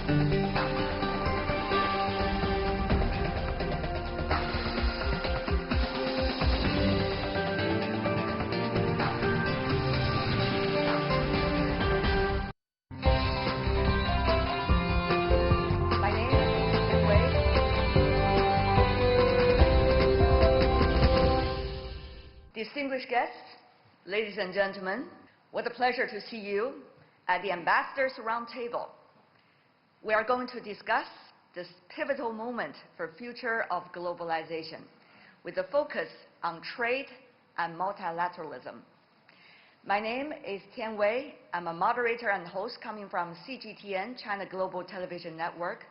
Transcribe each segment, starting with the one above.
Distinguished guests, ladies and gentlemen, what a pleasure to see you at the Ambassadors Roundtable. We are going to discuss this pivotal moment for future of globalization with a focus on trade and multilateralism. My name is Tian Wei. I'm a moderator and host coming from CGTN, China Global Television Network.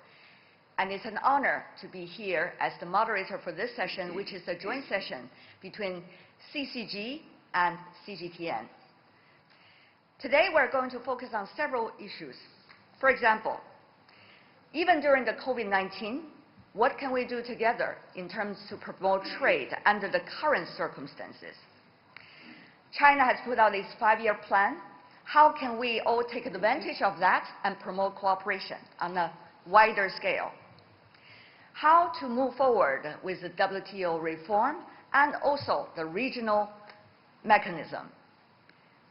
And it's an honor to be here as the moderator for this session, which is a joint session between CCG and CGTN. Today, we're going to focus on several issues. For example, even during the COVID-19, what can we do together in terms to promote trade under the current circumstances? China has put out its 5-year plan. How can we all take advantage of that and promote cooperation on a wider scale? How to move forward with the WTO reform and also the regional mechanism.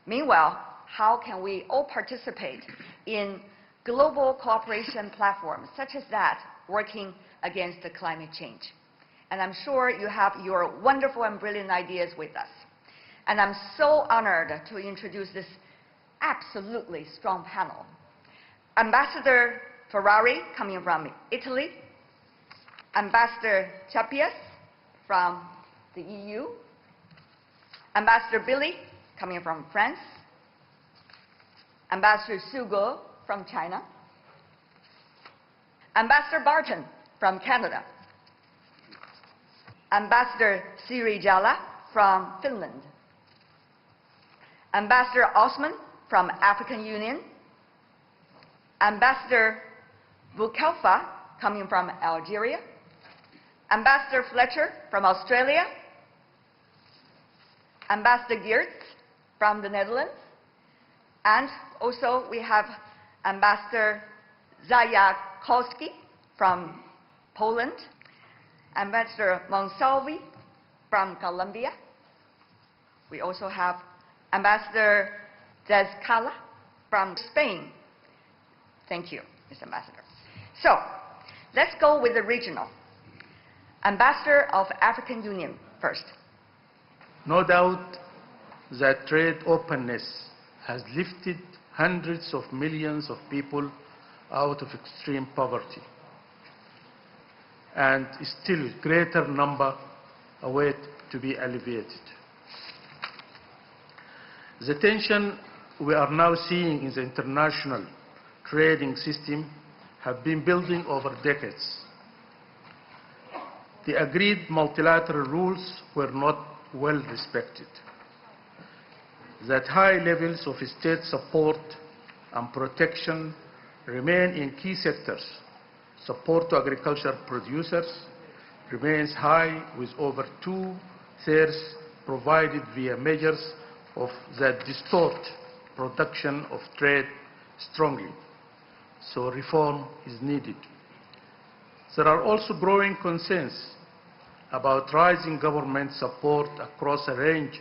Meanwhile, how can we all participate in global cooperation platforms such as that working against the climate change? And I'm sure you have your wonderful and brilliant ideas with us. And I'm so honored to introduce this absolutely strong panel. Ambassador Ferrari, coming from Italy. Ambassador Chapias from the EU. Ambassador Billy, coming from France. Ambassador Sugo from China. Ambassador Barton from Canada. Ambassador Siri Jala from Finland. Ambassador Osman from African Union. Ambassador Boukelfa coming from Algeria. Ambassador Fletcher from Australia. Ambassador Geertz from the Netherlands. And also we have Ambassador Zajakowski from Poland. Ambassador Monsalvi from Colombia. We also have Ambassador Descala from Spain. Thank you, Mr. Ambassador. So, let's go with the regional. Ambassador of African Union first. No doubt that trade openness has lifted hundreds of millions of people out of extreme poverty, and still a greater number await to be alleviated. The tension we are now seeing in the international trading system have been building over decades. The agreed multilateral rules were not well respected. That high levels of state support and protection remain in key sectors. Support to agriculture producers remains high, with over 2/3 provided via measures that distort production of trade strongly. So reform is needed. There are also growing concerns about rising government support across a range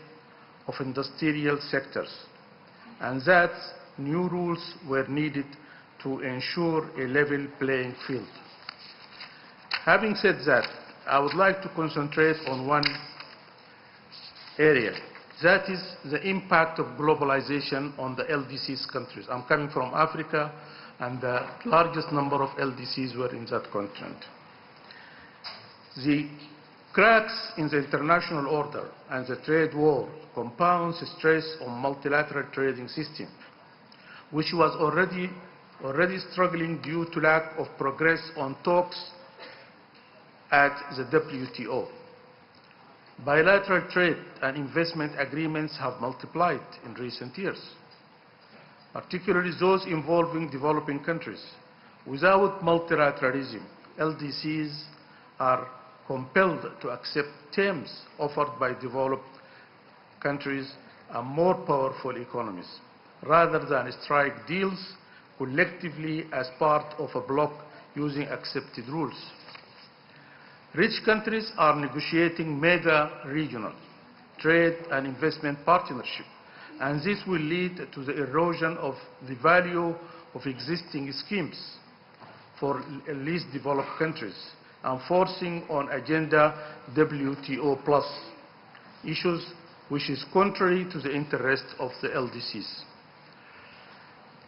of industrial sectors, and that new rules were needed to ensure a level playing field. Having said that, I would like to concentrate on one area. That is the impact of globalization on the LDCs countries. I'm coming from Africa, and the largest number of LDCs were in that continent. The cracks in the international order and the trade war compounds stress on multilateral trading system, which was already struggling due to lack of progress on talks at the WTO. Bilateral trade and investment agreements have multiplied in recent years, particularly those involving developing countries. Without multilateralism, LDCs are compelled to accept terms offered by developed countries and more powerful economies, rather than strike deals collectively as part of a bloc using accepted rules. Rich countries are negotiating mega regional trade and investment partnership, and this will lead to the erosion of the value of existing schemes for least developed countries and forcing on agenda WTO plus issues, which is contrary to the interest of the LDCs.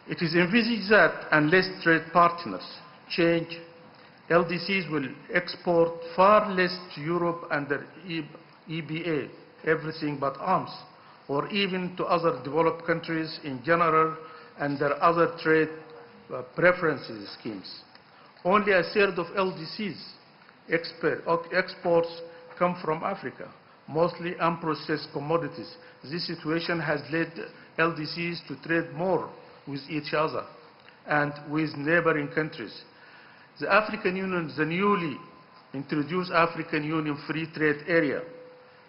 It is envisaged that unless trade partners change, LDCs will export far less to Europe under EBA, everything but arms, or even to other developed countries in general under other trade preferences schemes. Only a third of LDCs exports come from Africa, mostly unprocessed commodities. This situation has led LDCs to trade more with each other and with neighboring countries. The African Union, the newly introduced African Union Free Trade Area,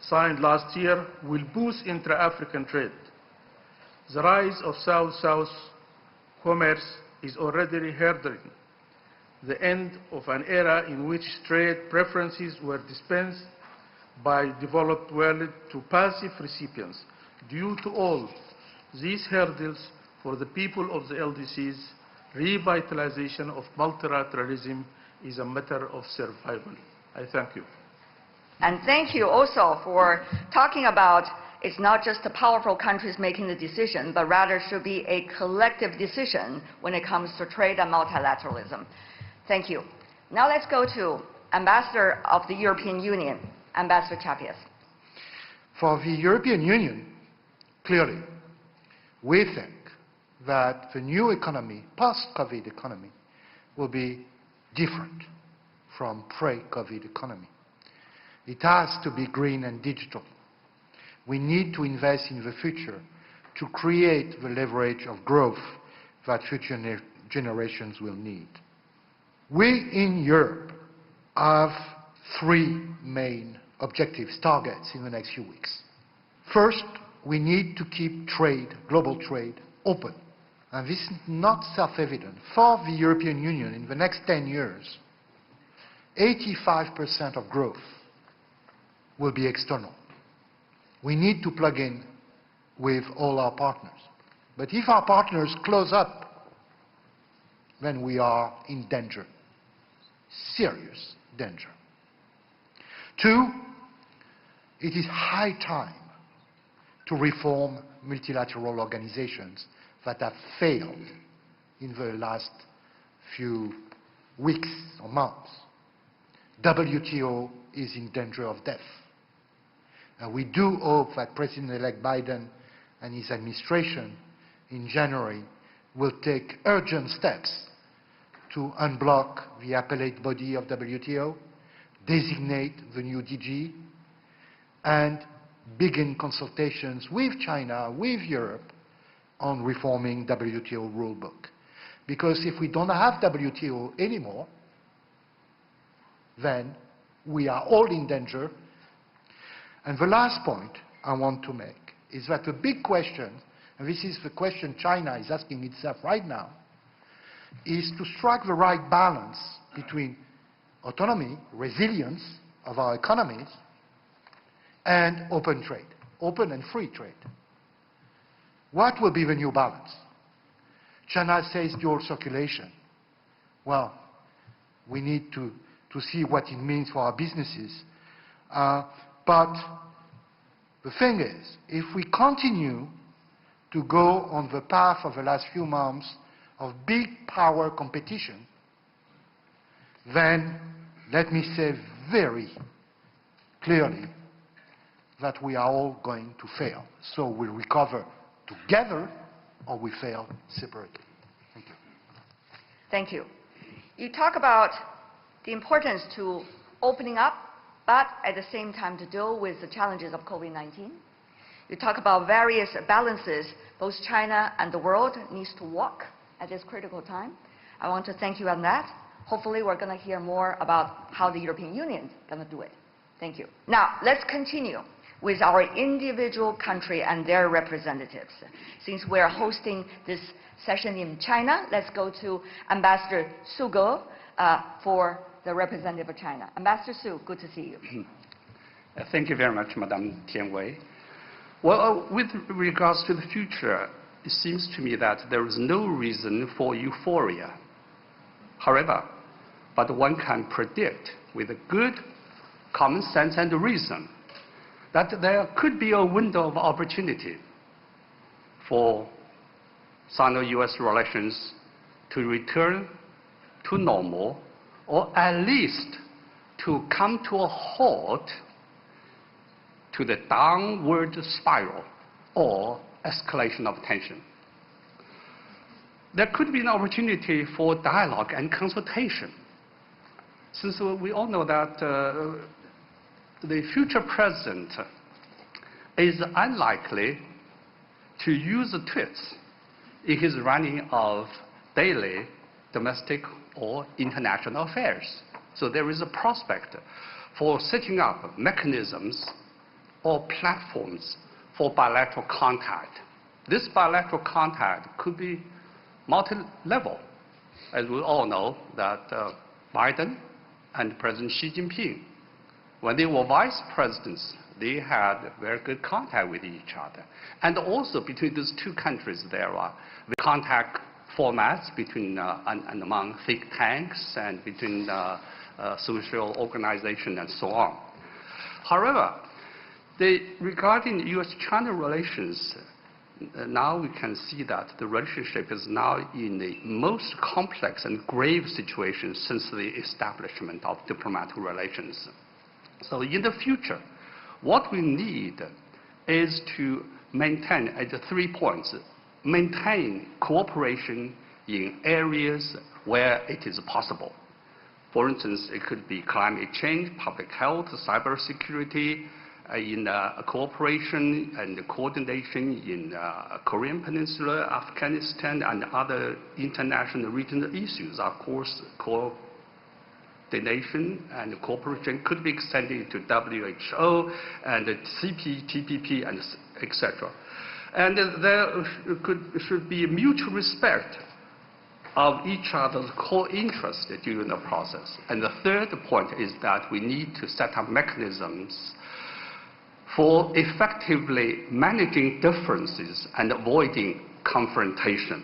signed last year, will boost intra-African trade. The rise of South-South commerce is already heralding the end of an era in which trade preferences were dispensed by developed world to passive recipients. Due to all these hurdles for the people of the LDCs, revitalization of multilateralism is a matter of survival. I thank you. And thank you also for talking about it's not just the powerful countries making the decision, but rather should be a collective decision when it comes to trade and multilateralism. Thank you. Now let's go to Ambassador of the European Union, Ambassador Chapias. For the European Union, clearly, we think that the new economy, post-COVID economy, will be different from pre-COVID economy. It has to be green and digital. We need to invest in the future to create the leverage of growth that future generations will need. We in Europe have three main objectives, targets in the next few weeks. First, we need to keep trade, global trade, open. And this is not self-evident. For the European Union, in the next 10 years, 85% of growth will be external. We need to plug in with all our partners. But if our partners close up, then we are in danger, serious danger. Two, it is high time to reform multilateral organizations that have failed in the last few weeks or months. WTO is in danger of death. And we do hope that President-elect Biden and his administration in January will take urgent steps to unblock the appellate body of WTO, designate the new DG, and begin consultations with China, with Europe, on reforming WTO rulebook. Because if we don't have WTO anymore, then we are all in danger. And the last point I want to make is that the big question, and this is the question China is asking itself right now, is to strike the right balance between autonomy, resilience of our economies, and open trade, open and free trade. What will be the new balance? China says dual circulation. Well, we need to see what it means for our businesses. But the thing is, if we continue to go on the path of the last few months of big power competition, then let me say very clearly that we are all going to fail. So we'll recover together or we fail separately. Thank you. Thank you. You talk about the importance to opening up, but at the same time to deal with the challenges of COVID-19. You talk about various balances both China and the world needs to walk at this critical time. I want to thank you on that. Hopefully we're going to hear more about how the European Union is going to do it. Thank you. Now, let's continue with our individual country and their representatives. Since we are hosting this session in China, let's go to Ambassador Su Ge for the representative of China. Ambassador Su, good to see you. Thank you very much, Madam Tian Wei. Well, with regards to the future, it seems to me that there is no reason for euphoria. However, but one can predict with good common sense and reason that there could be a window of opportunity for Sino-US relations to return to normal, or at least to come to a halt to the downward spiral or escalation of tension. There could be an opportunity for dialogue and consultation, since we all know that the future president is unlikely to use tweets in his running of daily domestic or international affairs. So there is a prospect for setting up mechanisms or platforms for bilateral contact. This bilateral contact could be multi-level. As we all know that Biden and President Xi Jinping, when they were vice presidents, they had very good contact with each other. And also between these two countries, there are the contact formats between and among think tanks and between social organizations and so on. However, regarding U.S.-China relations, now we can see that the relationship is now in the most complex and grave situation since the establishment of diplomatic relations. So in the future, what we need is to maintain, at the 3 points, maintain cooperation in areas where it is possible. For instance, it could be climate change, public health, cybersecurity, in cooperation and coordination in Korean Peninsula, Afghanistan, and other international regional issues. Of course, coordination and cooperation could be extended to WHO and CPTPP, and etc. And there should be mutual respect of each other's core interests during the process. And the third point is that we need to set up mechanisms for effectively managing differences and avoiding confrontation.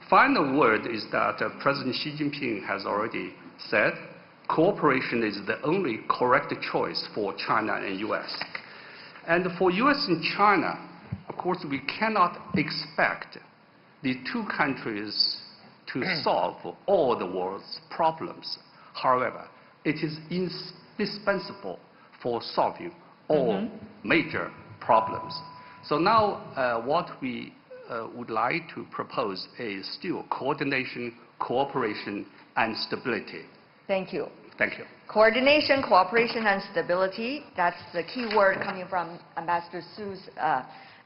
Final word is that President Xi Jinping has already said cooperation is the only correct choice for China and US. And for US and China, of course, we cannot expect the two countries to solve all the world's problems. However, it is indispensable for solving all major problems. So now what we would like to propose is still coordination, cooperation, and stability. Thank you. Thank you. Coordination, cooperation, and stability. That's the key word coming from Ambassador Su's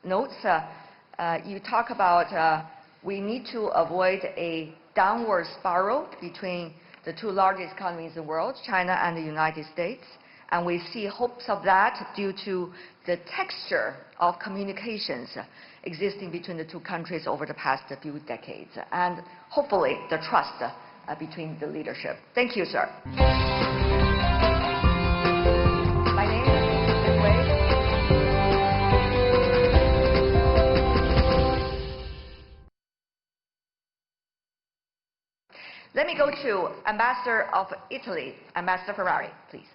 notes. You talk about we need to avoid a downward spiral between the two largest economies in the world, China and the United States. And we see hopes of that due to the texture of communications existing between the two countries over the past few decades, and hopefully the trust between the leadership. Thank you, sir. My name is Tian Wei. Let me go to Ambassador of Italy, Ambassador Ferrari, please.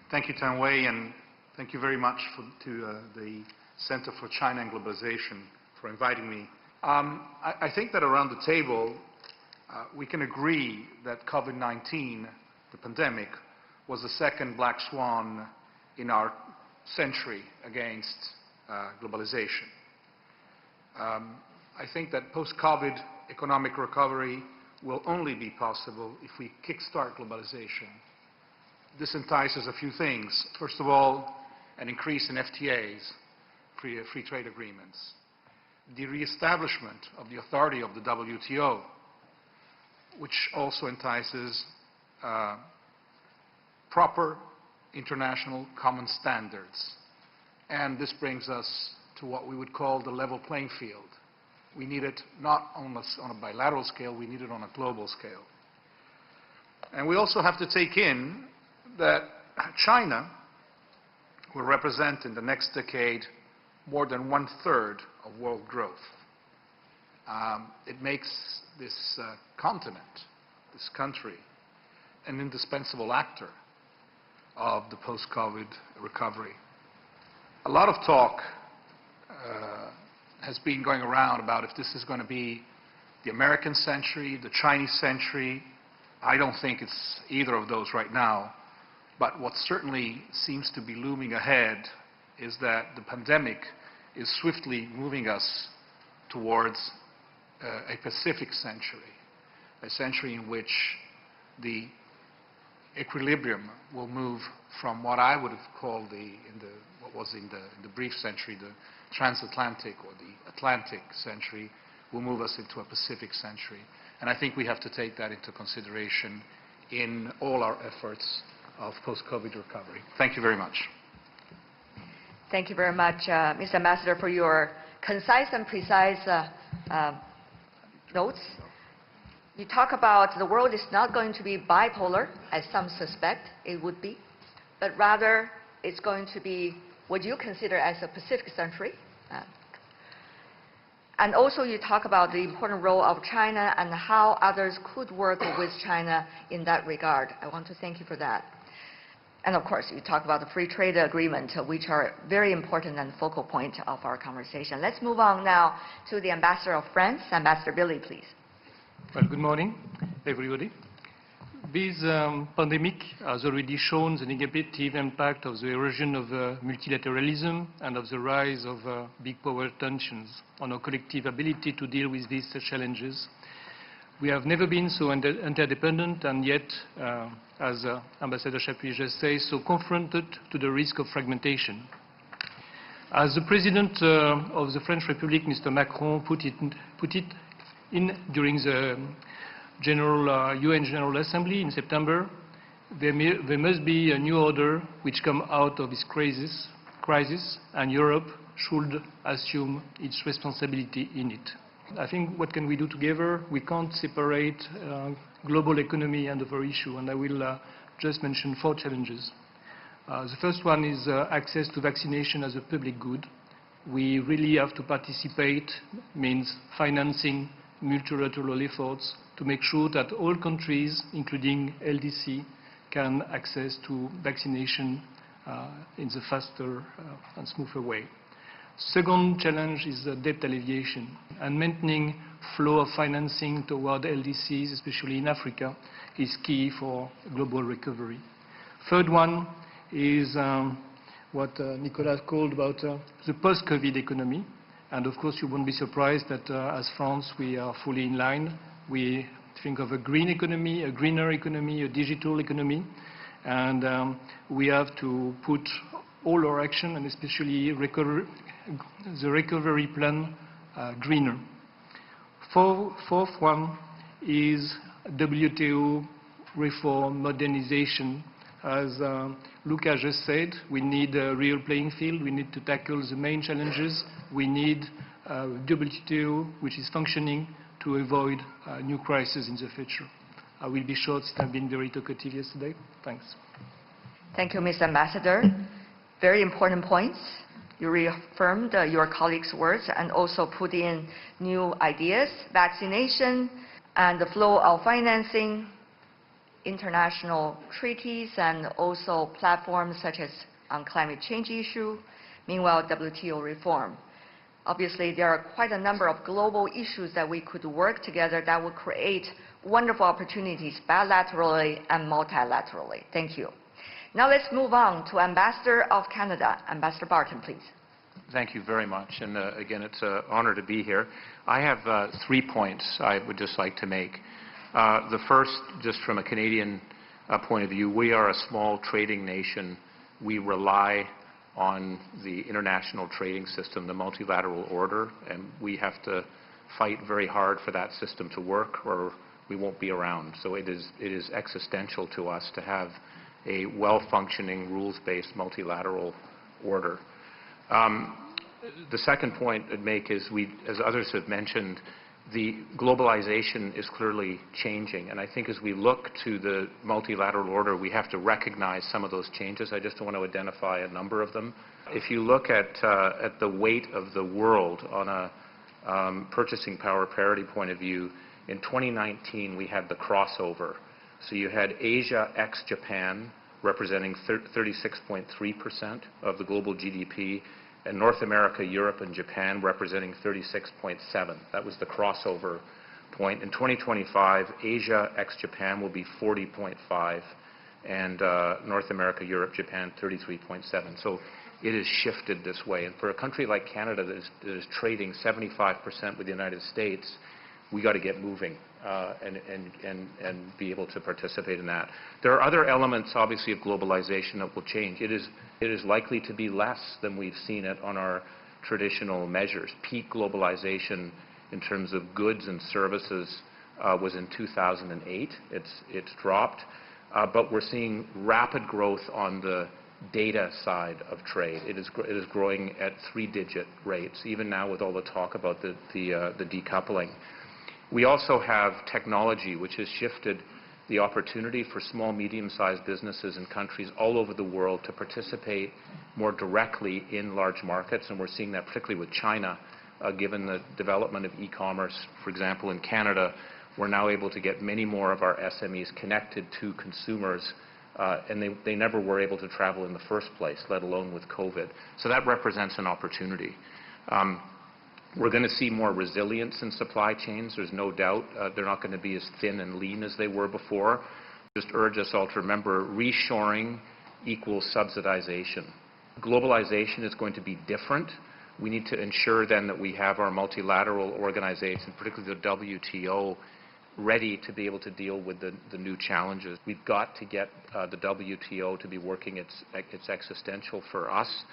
Thank you, Tian Wei, and thank you very much to the Center for China and Globalization for inviting me. I think that around the table, we can agree that COVID-19, the pandemic, was the second black swan in our century against globalization. I think that post-COVID economic recovery will only be possible if we kickstart globalization. This entices a few things. First of all, an increase in FTAs, free trade agreements, the reestablishment of the authority of the WTO, which also entices proper international common standards And this brings us to what we would call the level playing field. We need it not on a bilateral scale, we need it on a global scale. And we also have to take in that China will represent in the next decade more than 1/3 of world growth. It makes this continent, this country, an indispensable actor of the post-COVID recovery. A lot of talk has been going around about if this is going to be the American century, the Chinese century. I don't think it's either of those right now. But what certainly seems to be looming ahead is that the pandemic is swiftly moving us towards a Pacific century, a century in which the equilibrium will move from what I would have called what was in the brief century, the transatlantic or the Atlantic century, will move us into a Pacific century. And I think we have to take that into consideration in all our efforts of post-COVID recovery. Thank you very much. Thank you very much, Mr. Ambassador, for your concise and precise notes. You talk about the world is not going to be bipolar, as some suspect it would be, but rather it's going to be what you consider as a Pacific century. And also you talk about the important role of China and how others could work with China in that regard. I want to thank you for that. And of course, you talk about the free trade agreement, which are very important and focal point of our conversation. Let's move on now to the Ambassador of France, Ambassador Billy, please. Well, good morning, everybody. This pandemic has already shown the negative impact of the erosion of multilateralism and of the rise of big power tensions on our collective ability to deal with these challenges. We have never been so interdependent and yet, as Ambassador Chapuis just said, so confronted to the risk of fragmentation. As the President of the French Republic, Mr. Macron, put it in during the UN General Assembly in September, there must be a new order which comes out of this crisis, and Europe should assume its responsibility in it. I think what can we do together? We can't separate global economy and other issue, and I will just mention 4 challenges. The first one is access to vaccination as a public good. We really have to participate, means financing multilateral efforts to make sure that all countries, including LDC, can access to vaccination in the faster and smoother way. Second challenge is debt alleviation, and maintaining flow of financing toward LDCs, especially in Africa, is key for global recovery. Third one is what Nicolas called about the post-COVID economy. And of course, you won't be surprised that as France, we are fully in line. We think of a green economy, a greener economy, a digital economy. And we have to put all our action, and especially the recovery plan, greener. Fourth one is WTO reform, modernization. As Luca just said, we need a real playing field. We need to tackle the main challenges. We need WTO, which is functioning, to avoid new crises in the future. I will be short, since I've been very talkative yesterday. Thanks. Thank you, Mr. Ambassador. Very important points. You reaffirmed your colleagues' words and also put in new ideas, vaccination and the flow of financing, international treaties, and also platforms such as on climate change issue, meanwhile WTO reform. Obviously, there are quite a number of global issues that we could work together that would create wonderful opportunities bilaterally and multilaterally. Thank you. Now let's move on to Ambassador of Canada. Ambassador Barton, please. Thank you very much. And again, it's an honor to be here. I have 3 points I would just like to make. The first, just from a Canadian point of view, we are a small trading nation. We rely on the international trading system, the multilateral order, and we have to fight very hard for that system to work, or we won't be around. So it is existential to us to have a well-functioning, rules-based multilateral order. The second point I'd make is, as others have mentioned, the globalization is clearly changing. And I think as we look to the multilateral order, we have to recognize some of those changes. I just want to identify a number of them. If you look at the weight of the world on a purchasing power parity point of view, in 2019 we had the crossover. So you had Asia ex-Japan representing 36.3% of the global GDP, and North America, Europe, and Japan representing 36.7%. That was the crossover point. In 2025, Asia ex-Japan will be 40.5%, and North America, Europe, Japan 33.7%. So it has shifted this way. And for a country like Canada that is trading 75% with the United States, we got to get moving and be able to participate in that. There are other elements, obviously, of globalization that will change. It is likely to be less than we've seen it on our traditional measures. Peak globalization in terms of goods and services was in 2008. It's dropped. But we're seeing rapid growth on the data side of trade. It is growing at 3-digit rates, even now with all the talk about the decoupling. We also have technology, which has shifted the opportunity for small, medium-sized businesses in countries all over the world to participate more directly in large markets, and we're seeing that particularly with China, given the development of e-commerce. For example, in Canada, we're now able to get many more of our SMEs connected to consumers, and they never were able to travel in the first place, let alone with COVID. So that represents an opportunity. We're going to see more resilience in supply chains. There's no doubt they're not going to be as thin and lean as they were before. Just urge us all to remember, reshoring equals subsidization. Globalization is going to be different. We need to ensure then that we have our multilateral organizations, particularly the WTO, ready to be able to deal with the new challenges. We've got to get the WTO to be working its existential for us.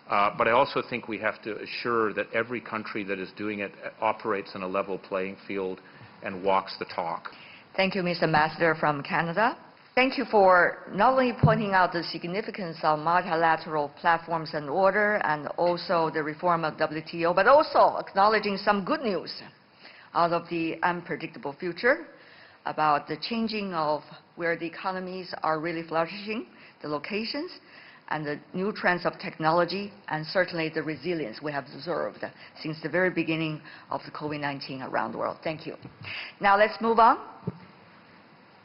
But I also think we have to assure that every country that is doing it operates on a level playing field and walks the talk. Thank you, Mr. Ambassador from Canada. Thank you for not only pointing out the significance of multilateral platforms and order and also the reform of WTO, but also acknowledging some good news out of the unpredictable future about the changing of where the economies are really flourishing, the locations, and the new trends of technology, and certainly the resilience we have observed since the very beginning of the COVID-19 around the world. Thank you. Now let's move on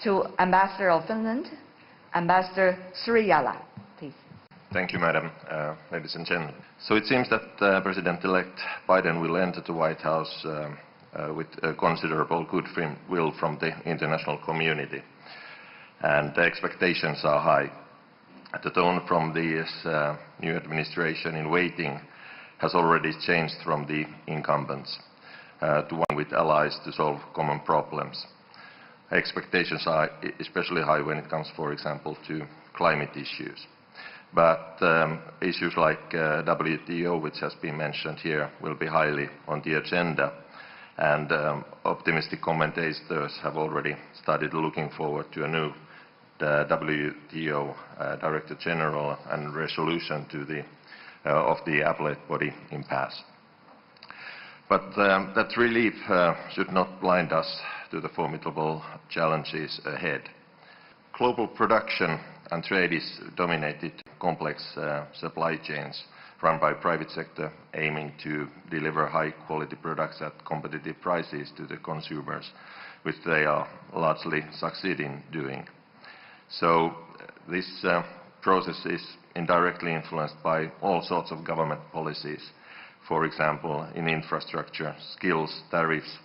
to Ambassador of Finland, Ambassador Suriyala, please. Thank you, Madam. Ladies and gentlemen. So it seems that President-elect Biden will enter the White House with considerable goodwill from the international community, and the expectations are high. The tone from the new administration in waiting has already changed from the incumbents to one with allies to solve common problems. Expectations are especially high when it comes, for example, to climate issues. But issues like WTO, which has been mentioned here, will be highly on the agenda. And optimistic commentators have already started looking forward to a new WTO Director General and resolution to of the appellate body impasse. But that relief should not blind us to the formidable challenges ahead. Global production and trade is dominated complex supply chains run by private sector aiming to deliver high-quality products at competitive prices to the consumers, which they are largely succeeding doing. So this process is indirectly influenced by all sorts of government policies, for example, in infrastructure, skills, tariffs,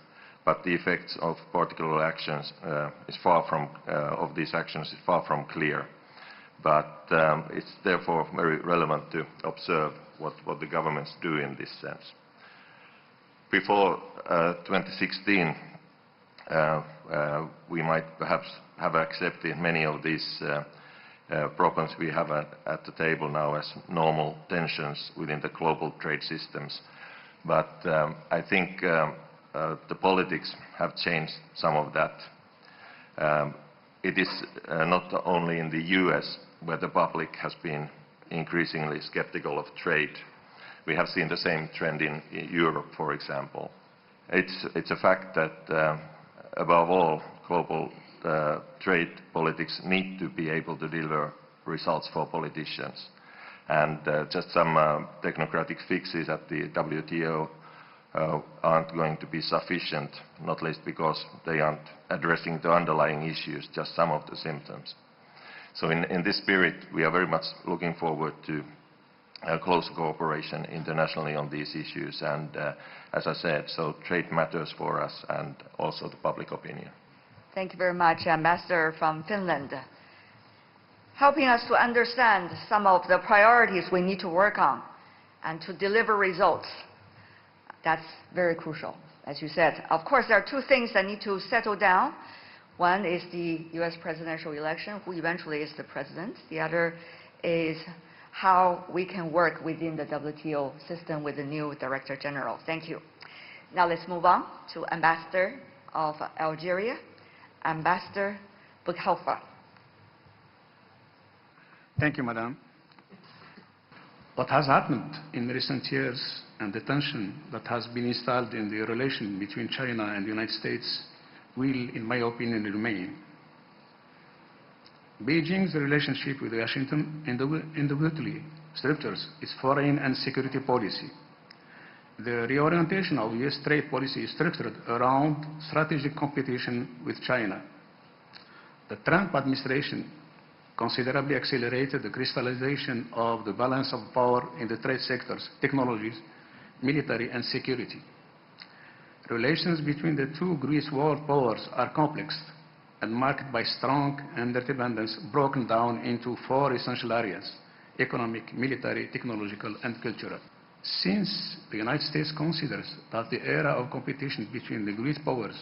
but the effects of particular actions of these actions is far from clear. But it's therefore very relevant to observe what the governments do in this sense. Before 2016, we might perhaps have accepted many of these problems we have at the table now as normal tensions within the global trade systems. But I think the politics have changed some of that. It is not only in the US where the public has been increasingly skeptical of trade, We have seen the same trend in Europe, for example. It's a fact that, above all, global trade politics need to be able to deliver results for politicians. And just some technocratic fixes at the WTO aren't going to be sufficient, not least because they aren't addressing the underlying issues, just some of the symptoms. So in this spirit, we are very much looking forward to close cooperation internationally on these issues. And as I said, so trade matters for us and also the public opinion. Thank you very much, Ambassador from Finland. Helping us to understand some of the priorities we need to work on and to deliver results. That's very crucial, as you said. Of course, there are two things that need to settle down. One is the US presidential election, who eventually is the president. The other is how we can work within the WTO system with the new Director General. Thank you. Now let's move on to Ambassador of Algeria, Ambassador Bukhalfa. Thank you, Madam. What has happened in recent years and the tension that has been installed in the relation between China and the United States will, in my opinion, remain. Beijing's relationship with Washington individually structures its foreign and security policy. The reorientation of US trade policy is structured around strategic competition with China. The Trump administration considerably accelerated the crystallization of the balance of power in the trade sectors, technologies, military, and security. Relations between the two great world powers are complex and marked by strong interdependence broken down into four essential areas: economic, military, technological, and cultural. Since the United States considers that the era of competition between the great powers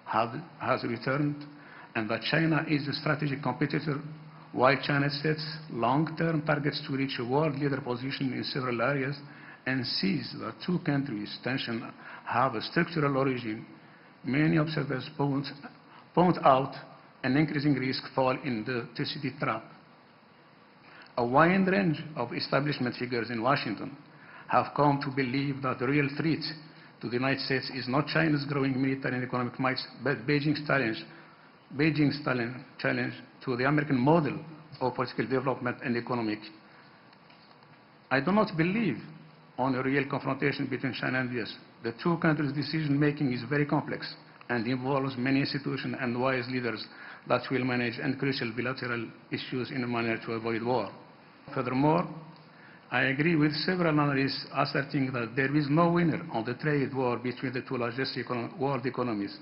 has returned and that China is a strategic competitor, while China sets long-term targets to reach a world leader position in several areas and sees that two countries' tensions have a structural origin, many observers point out an increasing risk fall in the toxicity trap. A wide range of establishment figures in Washington have come to believe that the real threat to the United States is not China's growing military and economic might, but Beijing's challenge to the American model of political development and economic. I do not believe on a real confrontation between China and the US. The two countries' decision-making is very complex and involves many institutions and wise leaders that will manage and crucial bilateral issues in a manner to avoid war. Furthermore, I agree with several analysts asserting that there is no winner on the trade war between the two largest world economies.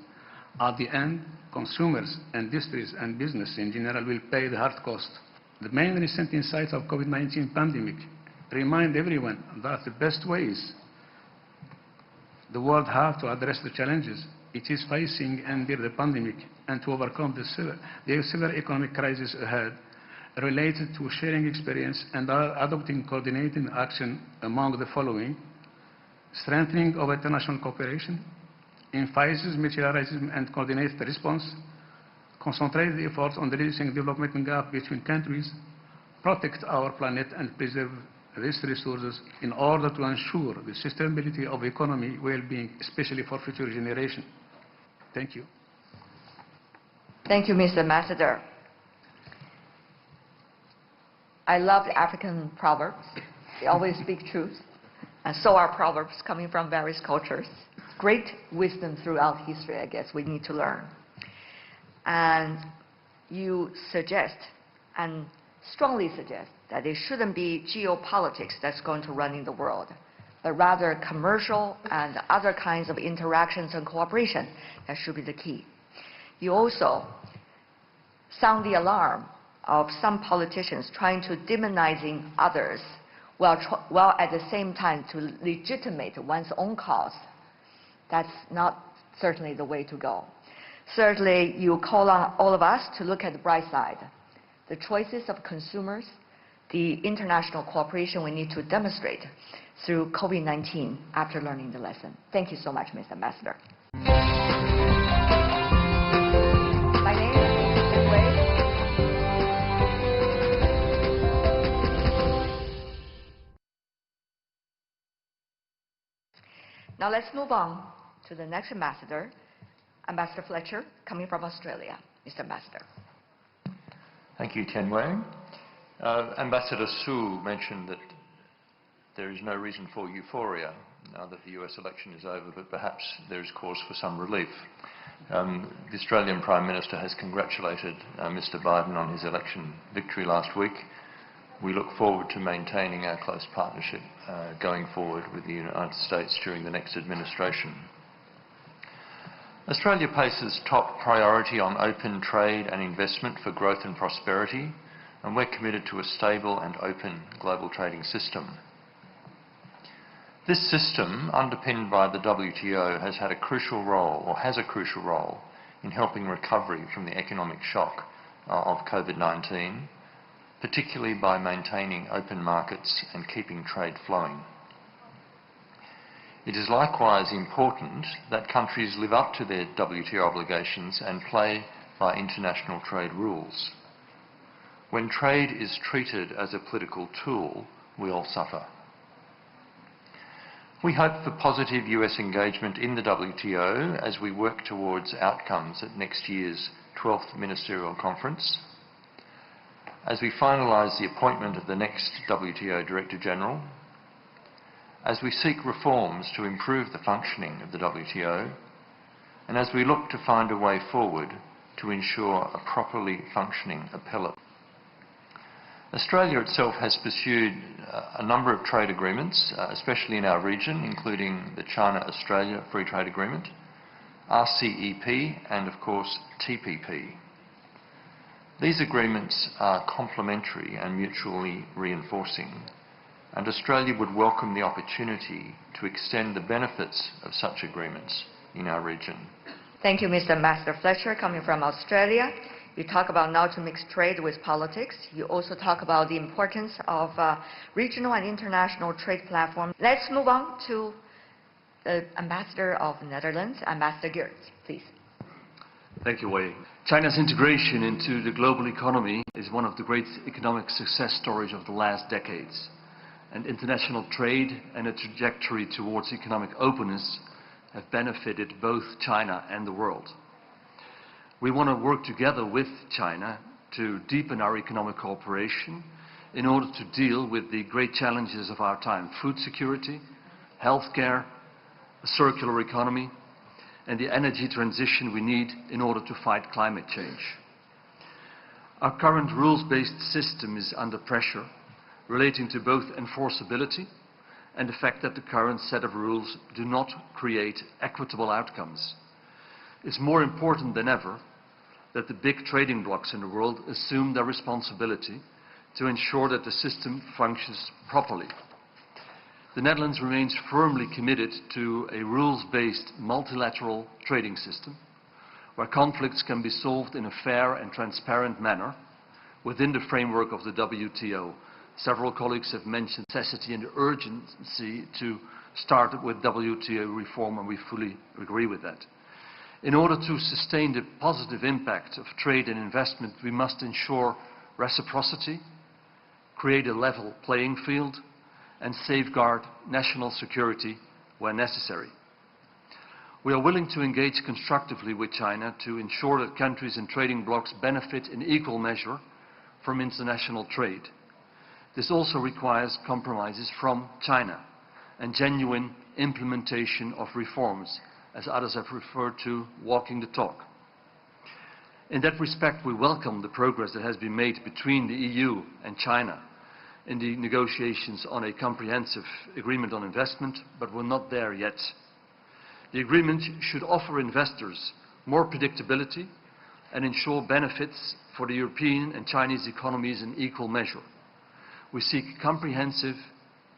At the end, consumers, industries, and business in general will pay the hard cost. The main recent insights of COVID-19 pandemic remind everyone that the best ways the world have to address the challenges it is facing under the pandemic and to overcome the severe economic crisis ahead related to sharing experience and adopting coordinated action among the following: strengthening of international cooperation, emphasizes multilateralism and coordinated response, concentrate the efforts on reducing development gap between countries, protect our planet and preserve these resources in order to ensure the sustainability of economy well-being, especially for future generations. Thank you. Thank you, Mr. Ambassador. I love the African proverbs. They always speak truth. And so are proverbs coming from various cultures. Great wisdom throughout history, I guess, we need to learn. And you suggest, and strongly suggest, that it shouldn't be geopolitics that's going to run in the world, but rather commercial and other kinds of interactions and cooperation that should be the key. You also sound the alarm of some politicians trying to demonizing others while at the same time to legitimate one's own cause. That's not certainly the way to go. Certainly, you call on all of us to look at the bright side. The choices of consumers, the international cooperation we need to demonstrate through COVID-19 after learning the lesson. Thank you so much, Mr. Ambassador. Now let's move on to the next ambassador, Ambassador Fletcher, coming from Australia. Mr. Ambassador. Thank you, Tian Wei. Ambassador Su mentioned that there is no reason for euphoria now that the US election is over, but perhaps there is cause for some relief. The Australian Prime Minister has congratulated Mr. Biden on his election victory last week. We look forward to maintaining our close partnership going forward with the United States during the next administration. Australia places top priority on open trade and investment for growth and prosperity, and we're committed to a stable and open global trading system. This system, underpinned by the WTO, has a crucial role in helping recovery from the economic shock of COVID-19, particularly by maintaining open markets and keeping trade flowing. It is likewise important that countries live up to their WTO obligations and play by international trade rules. When trade is treated as a political tool, we all suffer. We hope for positive US engagement in the WTO as we work towards outcomes at next year's 12th Ministerial Conference, as we finalise the appointment of the next WTO Director General, as we seek reforms to improve the functioning of the WTO, and as we look to find a way forward to ensure a properly functioning appellate. Australia itself has pursued a number of trade agreements, especially in our region, including the China-Australia Free Trade Agreement, RCEP, and of course TPP. These agreements are complementary and mutually reinforcing, and Australia would welcome the opportunity to extend the benefits of such agreements in our region. Thank you, Mr. Ambassador Fletcher, coming from Australia. You talk about not to mix trade with politics. You also talk about the importance of regional and international trade platforms. Let's move on to the Ambassador of the Netherlands, Ambassador Geerts, please. Thank you, Wei. China's integration into the global economy is one of the great economic success stories of the last decades. And international trade and a trajectory towards economic openness have benefited both China and the world. We want to work together with China to deepen our economic cooperation in order to deal with the great challenges of our time: food security, healthcare, a circular economy, and the energy transition we need in order to fight climate change. Our current rules-based system is under pressure relating to both enforceability and the fact that the current set of rules do not create equitable outcomes. It's more important than ever that the big trading blocs in the world assume their responsibility to ensure that the system functions properly. The Netherlands remains firmly committed to a rules-based multilateral trading system where conflicts can be solved in a fair and transparent manner within the framework of the WTO. Several colleagues have mentioned the necessity and the urgency to start with WTO reform, and we fully agree with that. In order to sustain the positive impact of trade and investment, we must ensure reciprocity, create a level playing field, and safeguard national security where necessary. We are willing to engage constructively with China to ensure that countries and trading blocs benefit in equal measure from international trade. This also requires compromises from China and genuine implementation of reforms, as others have referred to, walking the talk. In that respect, we welcome the progress that has been made between the EU and China in the negotiations on a comprehensive agreement on investment, but we're not there yet. The agreement should offer investors more predictability and ensure benefits for the European and Chinese economies in equal measure. We seek comprehensive,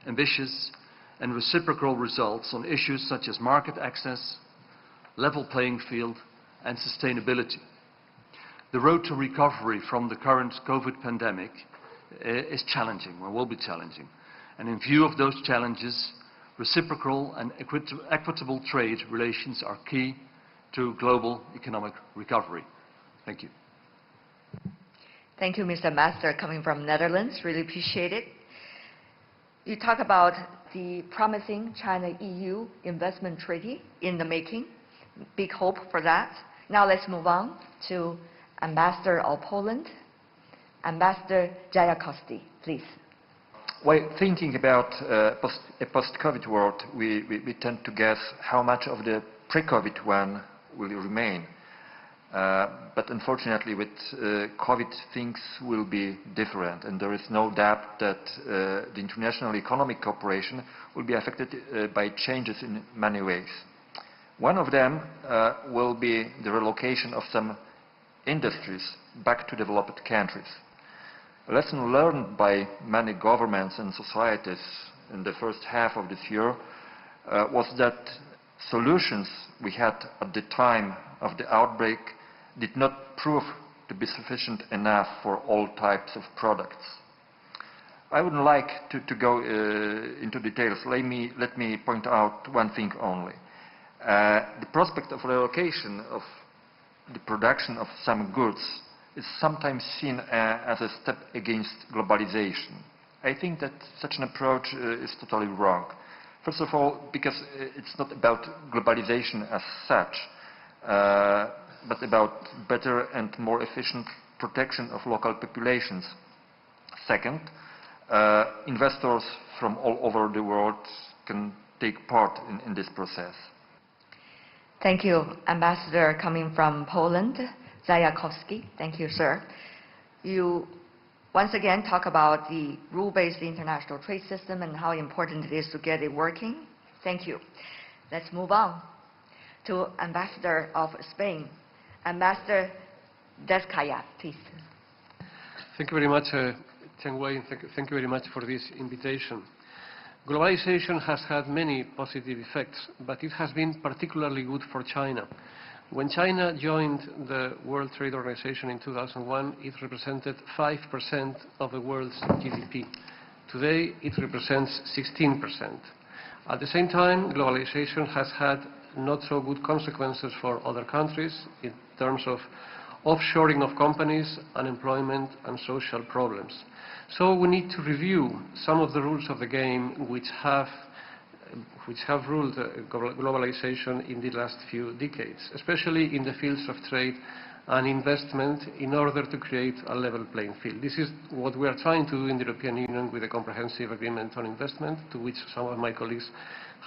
ambitious, and reciprocal results on issues such as market access, level playing field, and sustainability. The road to recovery from the current COVID pandemic is challenging, or will be challenging. And in view of those challenges, reciprocal and equitable trade relations are key to global economic recovery. Thank you. Thank you, Mr. Ambassador, coming from Netherlands. Really appreciate it. You talk about the promising China-EU investment treaty in the making. Big hope for that. Now let's move on to Ambassador of Poland, Ambassador Jajakowski, please. While thinking about a post-COVID world, we tend to guess how much of the pre-COVID one will remain. But unfortunately, with COVID, things will be different, and there is no doubt that the international economic cooperation will be affected by changes in many ways. One of them will be the relocation of some industries back to developed countries. A lesson learned by many governments and societies in the first half of this year was that solutions we had at the time of the outbreak did not prove to be sufficient enough for all types of products. I wouldn't like to go into details. Let me point out one thing only. The prospect of relocation of the production of some goods is sometimes seen as a step against globalization. I think that such an approach is totally wrong. First of all, because it's not about globalization as such, but about better and more efficient protection of local populations. Second, investors from all over the world can take part in this process. Thank you, Ambassador coming from Poland, Jajakowski. Thank you, sir. You once again talk about the rule-based international trade system and how important it is to get it working. Thank you. Let's move on to Ambassador of Spain, Ambassador Descaya, please. Thank you very much, Tian Wei, and thank you very much for this invitation. Globalization has had many positive effects, but it has been particularly good for China. When China joined the World Trade Organization in 2001, it represented 5% of the world's GDP. Today, it represents 16%. At the same time, globalization has had not so good consequences for other countries in terms of offshoring of companies, unemployment, and social problems. So we need to review some of the rules of the game which have ruled globalization in the last few decades, especially in the fields of trade and investment, in order to create a level playing field. This is what we are trying to do in the European Union with a comprehensive agreement on investment, to which some of my colleagues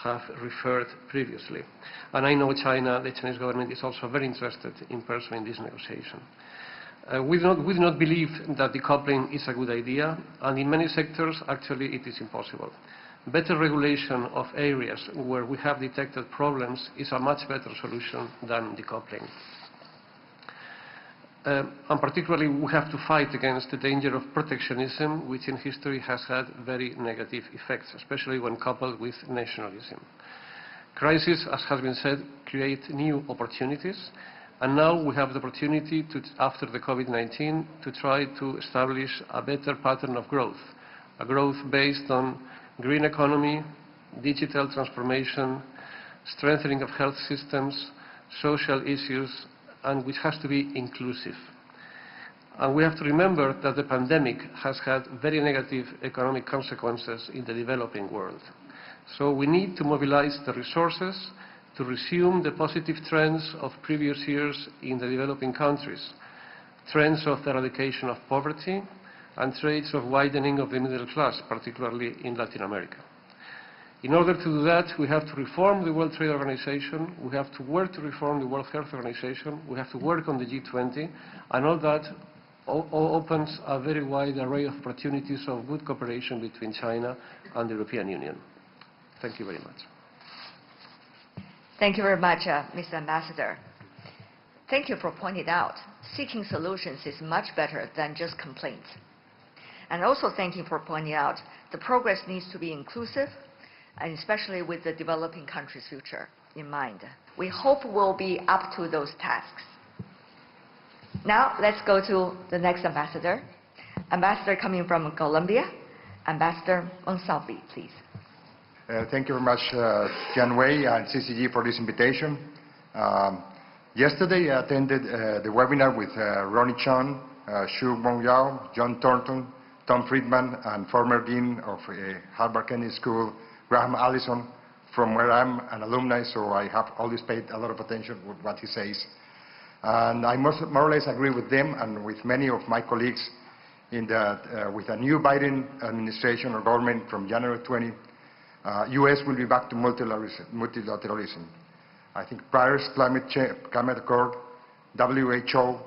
have referred previously. And I know China, the Chinese government, is also very interested in pursuing this negotiation. We do not believe that decoupling is a good idea, and in many sectors, actually, it is impossible. Better regulation of areas where we have detected problems is a much better solution than decoupling. And particularly, we have to fight against the danger of protectionism, which in history has had very negative effects, especially when coupled with nationalism. Crises, as has been said, create new opportunities, and now we have the opportunity to, after the COVID-19, to try to establish a better pattern of growth, a growth based on green economy, digital transformation, strengthening of health systems, social issues, and which has to be inclusive. And we have to remember that the pandemic has had very negative economic consequences in the developing world. So we need to mobilize the resources to resume the positive trends of previous years in the developing countries, trends of the eradication of poverty, and trends of widening of the middle class, particularly in Latin America. In order to do that, we have to reform the World Trade Organization, we have to work to reform the World Health Organization, we have to work on the G20, and all that opens a very wide array of opportunities of good cooperation between China and the European Union. Thank you very much. Thank you very much, Mr. Ambassador. Thank you for pointing out seeking solutions is much better than just complaints. And also thank you for pointing out the progress needs to be inclusive, and especially with the developing countries' future in mind. We hope we'll be up to those tasks. Now let's go to the next ambassador. Ambassador coming from Colombia, Ambassador Monsalvi, please. Thank you very much, Tian Wei and CCG for this invitation. Yesterday I attended the webinar with Ronnie Chun, Xu Mongyao, John Thornton, Tom Friedman, and former Dean of Harvard Kennedy School, Graham Allison, from where I'm an alumni, so I have always paid a lot of attention with what he says. And I more or less agree with them and with many of my colleagues in that with a new Biden administration or government from January 20, U.S. will be back to multilateralism. I think Paris climate accord, WHO,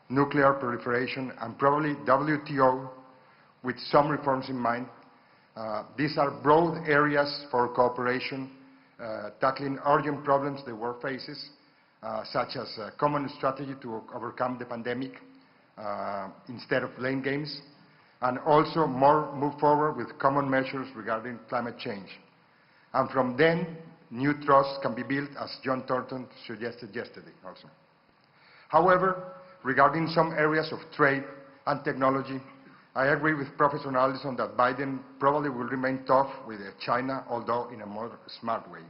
nuclear proliferation, and probably WTO with some reforms in mind. These are broad areas for cooperation, tackling urgent problems the world faces, such as a common strategy to overcome the pandemic instead of blame games, and also move forward with common measures regarding climate change. And from then, new trust can be built, as John Thornton suggested yesterday also. However, regarding some areas of trade and technology, I agree with Professor Allison that Biden probably will remain tough with China, although in a more smart way.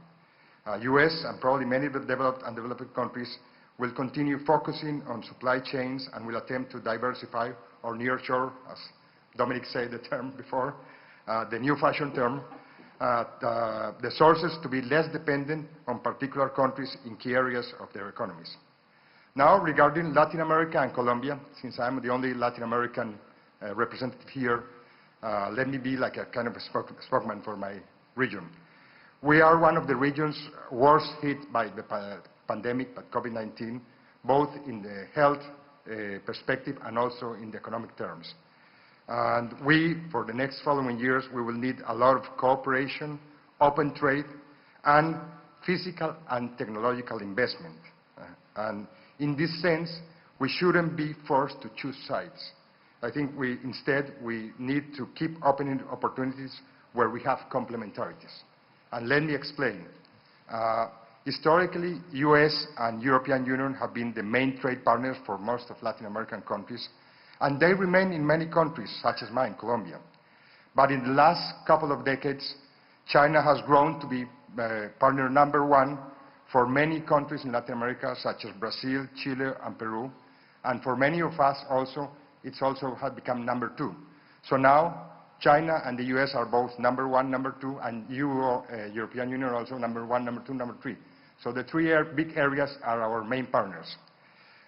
U.S. and probably many developed and developing countries will continue focusing on supply chains and will attempt to diversify or nearshore, as Dominic said the term before, the new fashion term, the sources to be less dependent on particular countries in key areas of their economies. Now, regarding Latin America and Colombia, since I'm the only Latin American representative here, let me be like a kind of a spokesman for my region. We are one of the regions worst hit by the pandemic, by COVID-19, both in the health perspective and also in the economic terms. And we, for the next following years, we will need a lot of cooperation, open trade, and physical and technological investment. And in this sense, we shouldn't be forced to choose sides. I think instead, we need to keep opening opportunities where we have complementarities. And let me explain. Historically, US and European Union have been the main trade partners for most of Latin American countries, and they remain in many countries, such as mine, Colombia. But in the last couple of decades, China has grown to be partner number one for many countries in Latin America, such as Brazil, Chile, and Peru. And for many of us also, it's also had become number two. So now, China and the US are both number one, number two, and European Union also number one, number two, number three. So the three big areas are our main partners.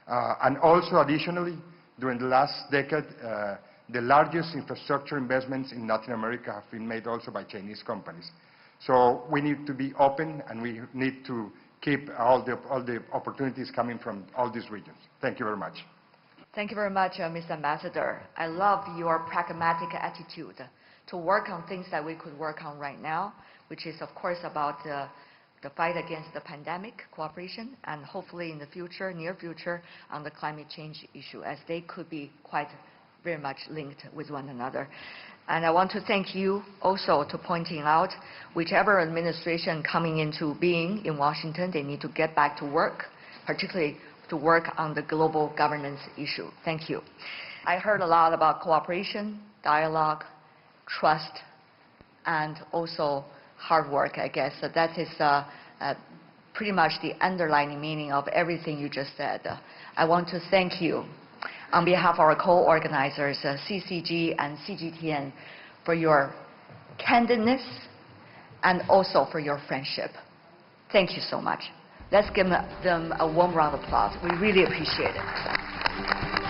And also additionally, during the last decade, the largest infrastructure investments in Latin America have been made also by Chinese companies. So we need to be open and we need to keep all the opportunities coming from all these regions. Thank you very much. Thank you very much, Mr. Ambassador. I love your pragmatic attitude to work on things that we could work on right now, which is, of course, about the fight against the pandemic, cooperation, and hopefully in the future, near future, on the climate change issue, as they could be quite very much linked with one another. And I want to thank you also to pointing out whichever administration coming into being in Washington, they need to get back to work, particularly to work on the global governance issue. Thank you. I heard a lot about cooperation, dialogue, trust, and also hard work, I guess. So that is pretty much the underlying meaning of everything you just said. I want to thank you on behalf of our co-organizers, CCG and CGTN, for your candidness and also for your friendship. Thank you so much. Let's give them a warm round of applause. We really appreciate it.